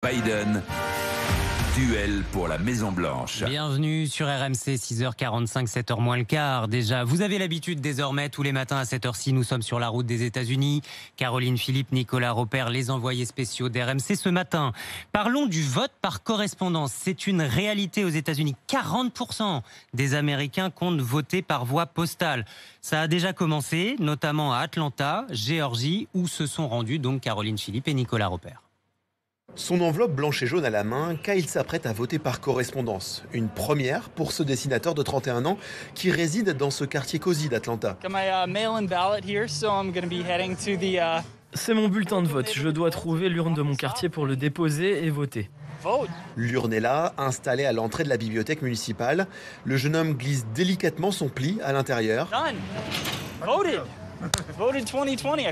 Biden, duel pour la Maison-Blanche. Bienvenue sur RMC, 6h45, 7h moins le quart. Déjà, vous avez l'habitude désormais, tous les matins à cette heure-ci, nous sommes sur la route des États-Unis. Caroline Philippe, Nicolas Robert, les envoyés spéciaux d'RMC ce matin. Parlons du vote par correspondance. C'est une réalité aux États-Unis. 40% des Américains comptent voter par voie postale. Ça a déjà commencé, notamment à Atlanta, Géorgie, où se sont rendus donc Caroline Philippe et Nicolas Robert. Son enveloppe blanche et jaune à la main, Kyle s'apprête à voter par correspondance. Une première pour ce dessinateur de 31 ans qui réside dans ce quartier cosy d'Atlanta. C'est mon bulletin de vote. Je dois trouver l'urne de mon quartier pour le déposer et voter. L'urne est là, installée à l'entrée de la bibliothèque municipale. Le jeune homme glisse délicatement son pli à l'intérieur.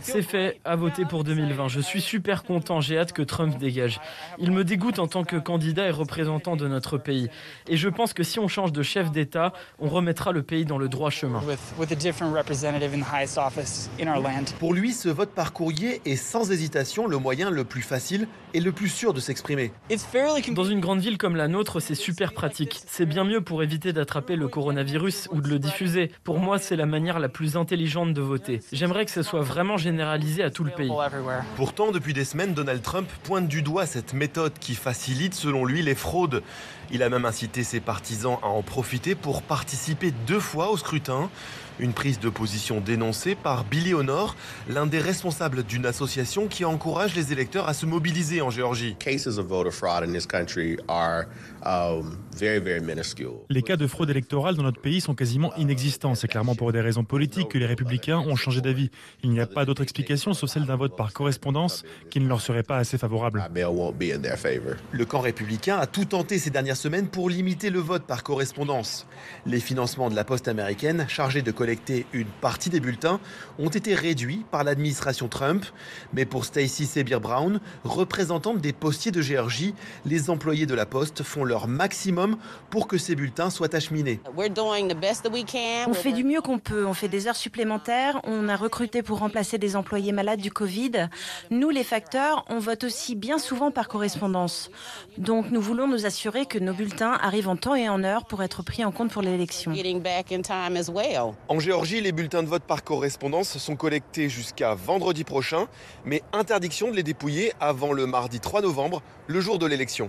C'est fait, à voter pour 2020. Je suis super content, j'ai hâte que Trump dégage. Il me dégoûte en tant que candidat et représentant de notre pays. Et je pense que si on change de chef d'État, on remettra le pays dans le droit chemin. Pour lui, ce vote par courrier est sans hésitation le moyen le plus facile et le plus sûr de s'exprimer. Dans une grande ville comme la nôtre, c'est super pratique. C'est bien mieux pour éviter d'attraper le coronavirus ou de le diffuser. Pour moi, c'est la manière la plus intelligente de voter. J'aimerais que ce soit vraiment généralisé à tout le pays. Pourtant, depuis des semaines, Donald Trump pointe du doigt cette méthode qui facilite, selon lui, les fraudes. Il a même incité ses partisans à en profiter pour participer 2 fois au scrutin. Une prise de position dénoncée par Billy Honor, l'un des responsables d'une association qui encourage les électeurs à se mobiliser en Géorgie. Les cas de fraude électorale dans notre pays sont quasiment inexistants. C'est clairement pour des raisons politiques que les républicains ont changé d'avis. Il n'y a pas d'autre explication sauf celle d'un vote par correspondance qui ne leur serait pas assez favorable. Le camp républicain a tout tenté ces dernières semaines pour limiter le vote par correspondance. Les financements de la poste américaine, chargés de collecter une partie des bulletins, ont été réduits par l'administration Trump. Mais pour Stacey Sabir Brown, représentante des postiers de Géorgie, les employés de la poste font leur maximum pour que ces bulletins soient acheminés. On fait du mieux qu'on peut, on fait des heures supplémentaires, on a recruté pour remplacer des employés malades du Covid. Nous, les facteurs, on vote aussi bien souvent par correspondance. Donc nous voulons nous assurer que nos bulletins arrivent en temps et en heure pour être pris en compte pour l'élection. En Géorgie, les bulletins de vote par correspondance sont collectés jusqu'à vendredi prochain, mais interdiction de les dépouiller avant le mardi 3 novembre, le jour de l'élection.